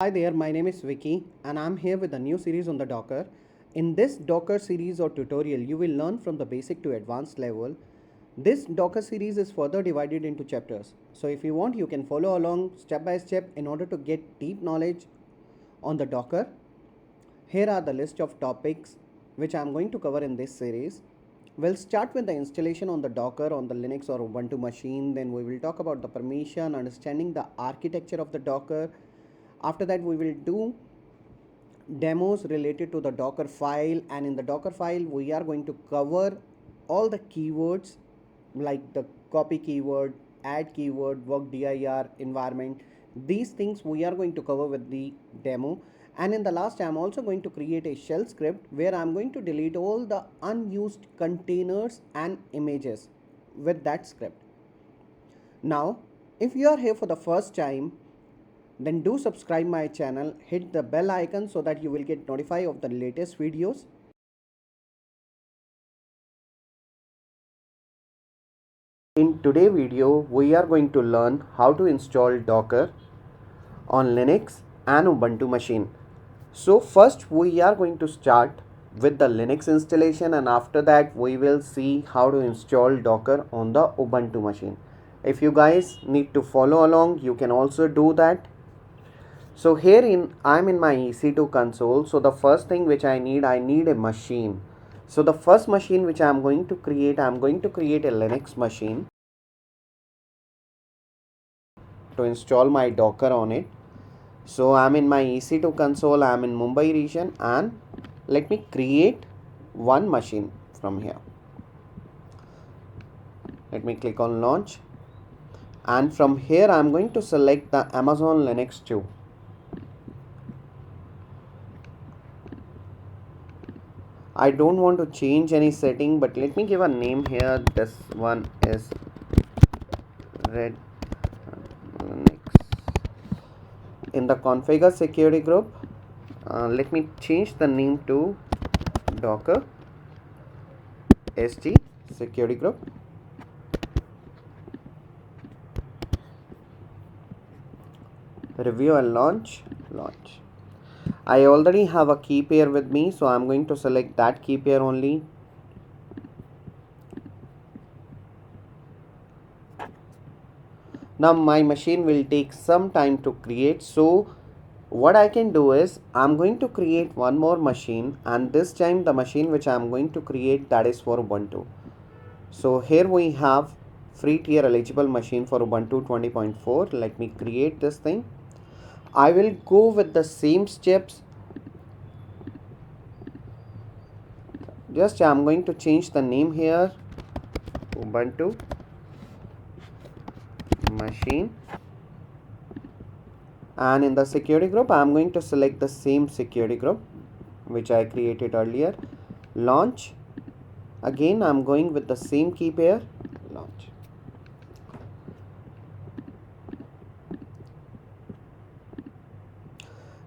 Hi there, my name is Vicky and I'm here with a new series on the Docker. In this Docker series or tutorial, you will learn from the basic to advanced level. This Docker series is further divided into chapters. So if you want, you can follow along step by step in order to get deep knowledge on the Docker. Here are the list of topics which I am going to cover in this series. We'll start with the installation on the Docker on the Linux or Ubuntu machine. Then we will talk about the permission, understanding the architecture of the Docker. After that, we will do demos related to the Docker file, and in the Docker file we are going to cover all the keywords like the copy keyword, add keyword, work dir, environment. These things we are going to cover with the demo. And in the last, I am also going to create a shell script where I am going to delete all the unused containers and images with that script. Now, if you are here for the first time, then do subscribe my channel, hit the bell icon so that you will get notified of the latest videos. In today's video, we are going to learn how to install Docker on Linux and Ubuntu machine. So first we are going to start with the Linux installation, and after that we will see how to install Docker on the Ubuntu machine. If you guys need to follow along, you can also do that. So here I'm in my EC2 console. So the first thing which I need a machine. So the first machine which I'm going to create a Linux machine to install my Docker on it. So I'm in my EC2 console, I'm in Mumbai region, and let me create one machine from here. Let me click on launch, and from here I'm going to select the Amazon Linux 2. I don't want to change any setting, but let me give a name here. This one is Red Linux. In the configure security group, let me change the name to Docker ST security group. Review and launch. I already have a key pair with me, so I'm going to select that key pair only. Now my machine will take some time to create, so what I can do is I'm going to create one more machine, and this time the machine which I'm going to create, that is for Ubuntu. So here we have free tier eligible machine for Ubuntu 20.4. Let me create this thing. I will go with the same steps. Just I'm going to change the name here, Ubuntu machine, and in the security group I'm going to select the same security group which I created earlier. Launch. Again I'm going with the same key pair. Launch.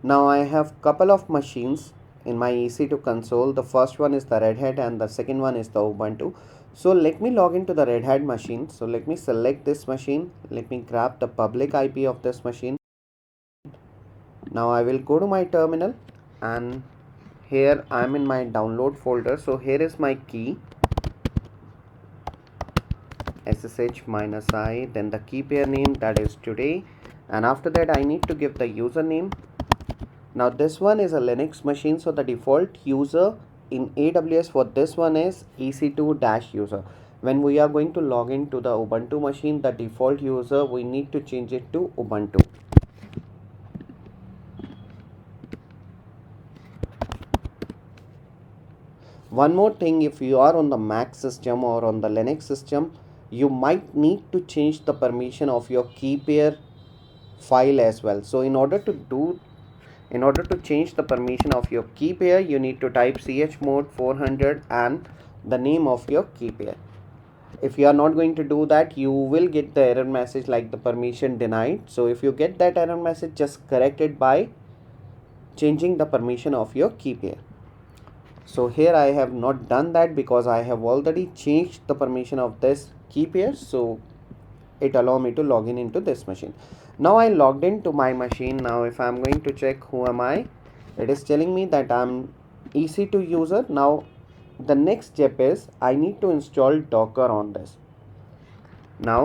Now I have couple of machines in my EC2 console. The first one is the Red Hat and the second one is the Ubuntu. So let me log into the Red Hat machine. So let me select this machine. Let me grab the public IP of this machine. Now I will go to my terminal, and here I am in my download folder. So here is my key, ssh-i, then the key pair name, that is today, and after that I need to give the username. Now this one is a Linux machine, so the default user in AWS for this one is EC2-user. When we are going to log into the Ubuntu machine, the default user, we need to change it to Ubuntu. One more thing, if you are on the Mac system or on the Linux system, you might need to change the permission of your key pair file as well. So in order to change the permission of your key pair, you need to type chmod 400 and the name of your key pair. If you are not going to do that, you will get the error message like the permission denied. So if you get that error message, just correct it by changing the permission of your key pair. So here I have not done that because I have already changed the permission of this key pair, so it allow me to log in into this machine. Now I logged into my machine. Now if I'm going to check who am I, it is telling me that I'm EC2 user. Now the next step is I need to install Docker on this. Now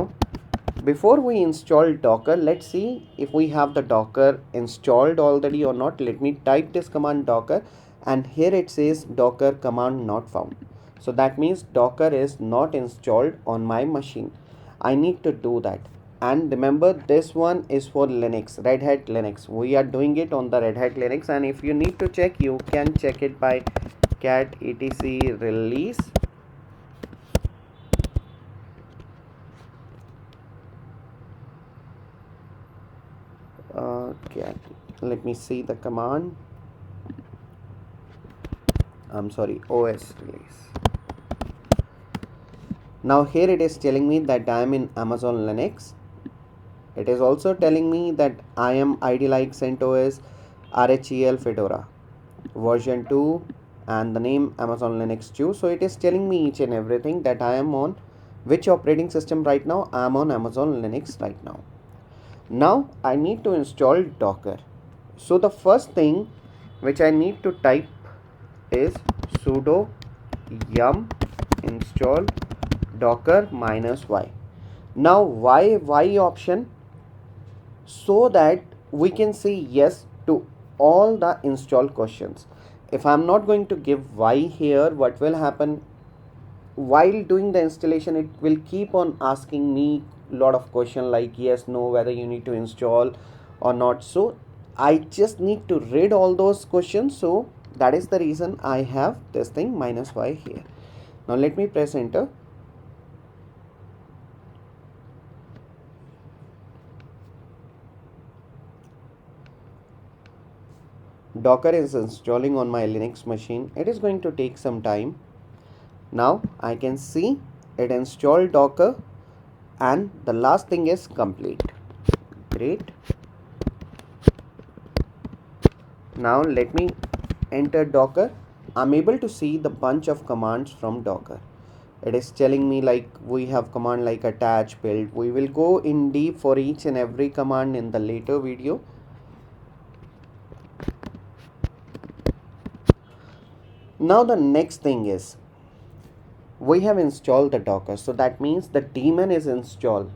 before we install Docker, let's see if we have the Docker installed already or not. Let me type this command Docker, and here it says Docker command not found. So that means Docker is not installed on my machine. I need to do that. And remember, this one is for Linux, Red Hat Linux. We are doing it on the Red Hat Linux, and if you need to check, you can check it by cat etc release. Cat, let me see the command. I'm sorry, OS release. Now here it is telling me that I am in Amazon Linux. It is also telling me that I am ID like CentOS RHEL Fedora version 2 and the name Amazon Linux 2. So it is telling me each and everything that I am on which operating system right now. I am on Amazon Linux right now. Now I need to install Docker. So the first thing which I need to type is sudo yum install docker -y. Now why option? So that we can say yes to all the install questions. If I'm not going to give why here, what will happen? While doing the installation, it will keep on asking me a lot of questions like yes, no, whether you need to install or not. So I just need to read all those questions. So that is the reason I have this thing -y here. Now let me press enter. Docker is installing on my Linux machine. It is going to take some time. Now I can see it installed Docker, and the last thing is complete. Great. Now let me enter Docker. I'm able to see the bunch of commands from Docker. It is telling me like we have command like attach, build. We will go in deep for each and every command in the later video. Now the next thing is we have installed the Docker, so that means the daemon is installed,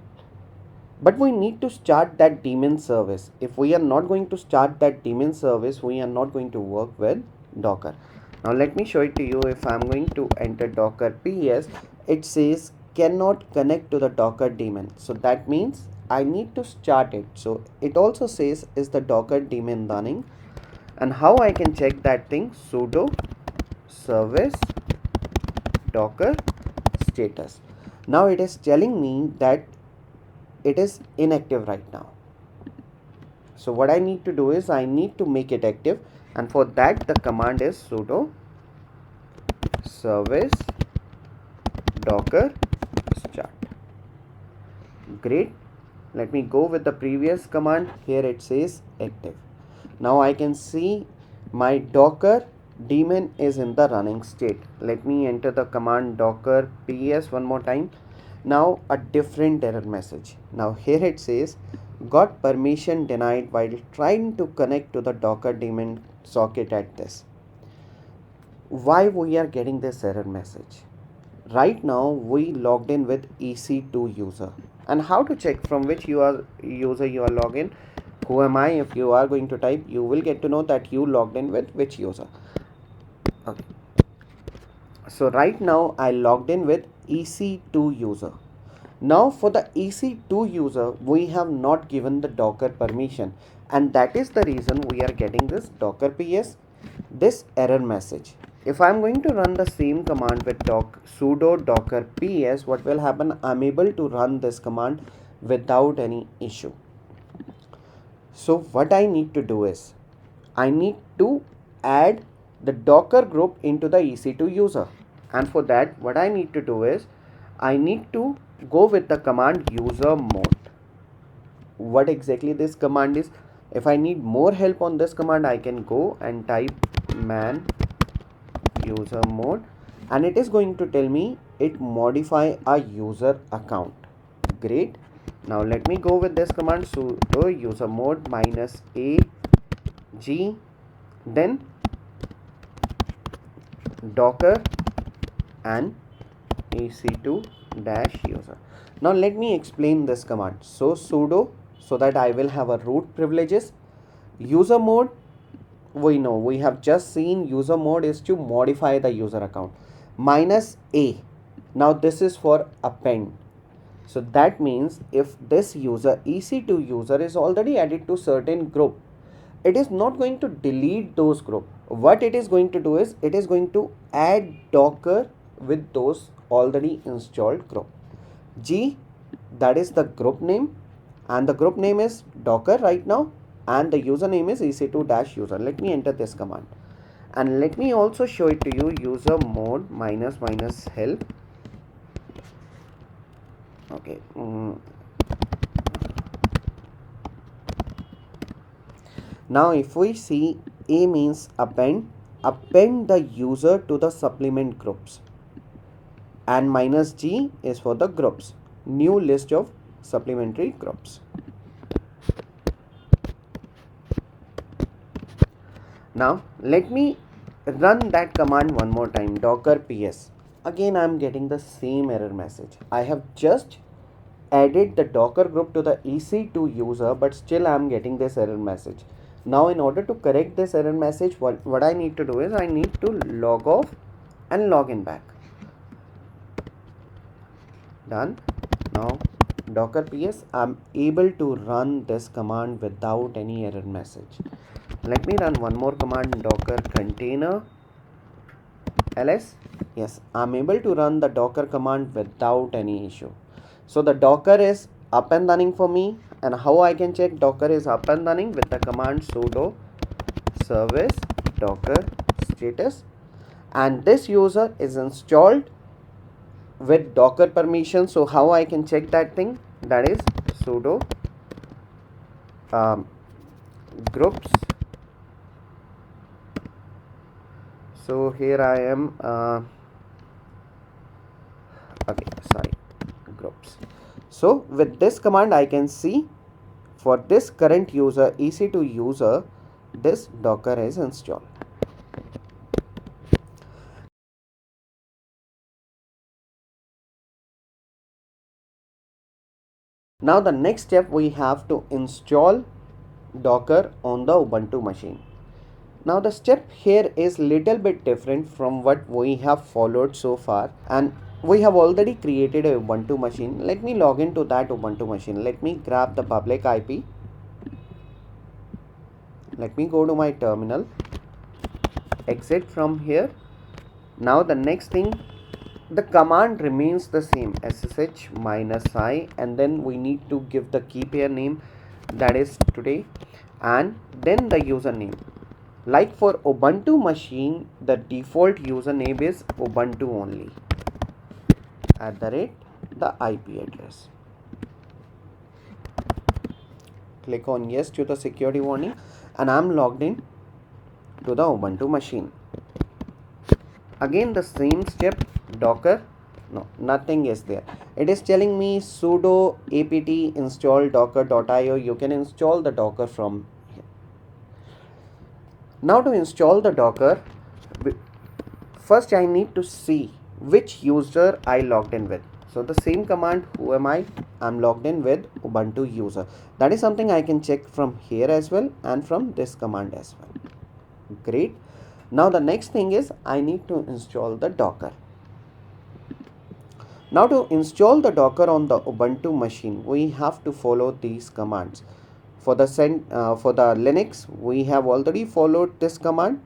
but we need to start that daemon service. If we are not going to start that daemon service, we are not going to work with Docker. Now let me show it to you. If I'm going to enter Docker PS, it says cannot connect to the Docker daemon. So that means I need to start it. So it also says is the Docker daemon running, and how I can check that thing? Sudo service Docker status. Now it is telling me that it is inactive right now. So what I need to do is I need to make it active, and for that the command is sudo service Docker start. Great. Let me go with the previous command. Here it says active. Now I can see my Docker daemon is in the running state. Let me enter the command docker ps one more time. Now a different error message. Now here it says got permission denied while trying to connect to the Docker daemon socket at this. Why we are getting this error message? Right now we logged in with EC2 user, and how to check from which user you are logged in? Who am I? If you are going to type, you will get to know that you logged in with which user. Okay. So right now I logged in with EC2 user. Now for the EC2 user, we have not given the Docker permission, and that is the reason we are getting this Docker PS, this error message. If I'm going to run the same command with sudo docker ps, what will happen? I'm able to run this command without any issue. So what I need to do is I need to add the Docker group into the EC2 user, and for that what I need to do is I need to go with the command user mode. What exactly this command is? If I need more help on this command, I can go and type man user mode, and it is going to tell me it modify a user account. Great. Now let me go with this command, sudo user mode minus a g, then docker and EC2 dash user. Now let me explain this command. So sudo, so that I will have a root privileges. User mode, we know, we have just seen user mode is to modify the user account. Minus a, now this is for append. So that means if this user EC2 user is already added to certain group, it is not going to delete those group. What it is going to do is it is going to add docker with those already installed group. G, that is the group name, and the group name is docker right now, and the username is EC2 dash user. Let me enter this command, and let me also show it to you. User mode minus minus help. Okay. Now if we see, A means append the user to the supplement groups, and minus G is for the groups, new list of supplementary groups. Now let me run that command one more time, docker ps. Again I am getting the same error message. I have just added the docker group to the EC2 user, but still I am getting this error message. Now in order to correct this error message, what I need to do is I need to log off and log in back. Done. Now docker ps, I'm able to run this command without any error message. Let me run one more command, docker container ls. Yes, I'm able to run the docker command without any issue. So the docker is up and running for me, and how I can check docker is up and running? With the command sudo service docker status, and this user is installed with docker permission. So how I can check that thing? That is sudo groups. So here I am groups. So with this command I can see for this current user, EC2 user, this docker is installed. Now the next step, we have to install docker on the Ubuntu machine. Now the step here is little bit different from what we have followed so far, and we have already created a Ubuntu machine. Let me log into that Ubuntu machine. Let me grab the public IP. Let me go to my terminal, exit from here. Now the next thing, the command remains the same, ssh -i, and then we need to give the key pair name, that is today, and then the username. Like for Ubuntu machine, the default username is Ubuntu only, @ the IP address. Click on yes to the security warning, and I'm logged in to the Ubuntu machine. Again the same step, docker, no, nothing is there. It is telling me sudo apt install docker.io. You can install the docker from here. Now to install the docker, first I need to see which user I logged in with. So the same command, who am I? I'm logged in with Ubuntu user. That is something I can check from here as well, and from this command as well. Great. Now the next thing is I need to install the docker. Now to install the docker on the Ubuntu machine, we have to follow these commands. For the Linux, we have already followed this command.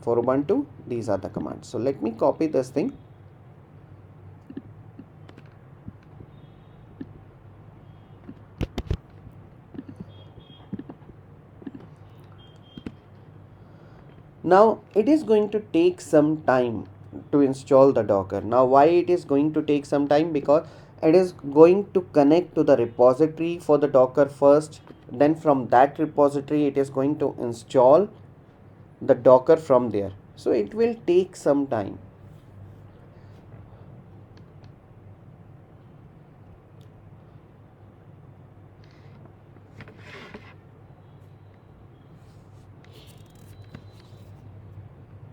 For Ubuntu, these are the commands. So let me copy this thing. Now it is going to take some time to install the docker. Now why it is going to take some time? Because it is going to connect to the repository for the docker first, then from that repository it is going to install the docker from there. So it will take some time.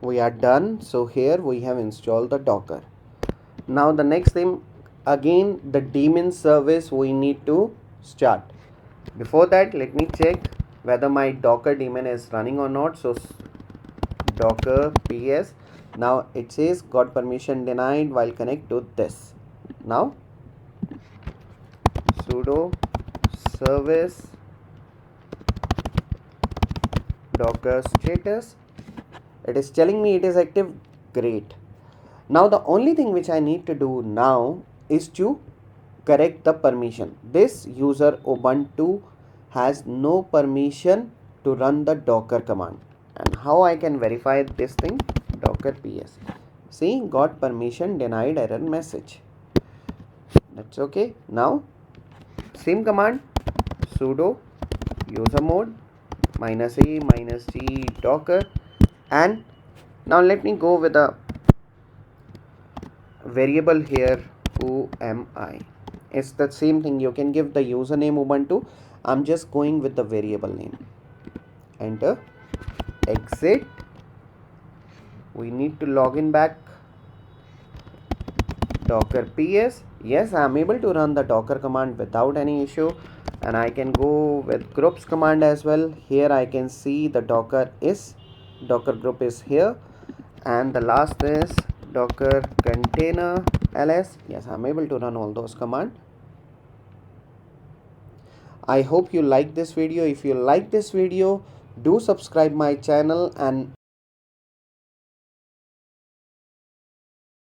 We are done. So here we have installed the Docker. Now the next thing, again the daemon service we need to start. Before that, let me check whether my Docker daemon is running or not. So Docker ps. Now it says got permission denied while connect to this. Now sudo service Docker status. It is telling me it is active. Great. Now the only thing which I need to do now is to correct the permission. This user Ubuntu has no permission to run the Docker command. And how I can verify this thing? Docker ps. See, got permission denied error message. That's okay. Now same command, sudo user mode -a-g docker, and now let me go with a variable here. Who am I? It's the same thing. You can give the username Ubuntu. I'm just going with the variable name. Enter. Exit. We need to log in back. Docker ps. Yes, I am able to run the Docker command without any issue, and I can go with groups command as well. Here I can see the Docker group is here, and the last is Docker container ls. Yes, I'm able to run all those commands. I hope you like this video. If you like this video, do subscribe my channel and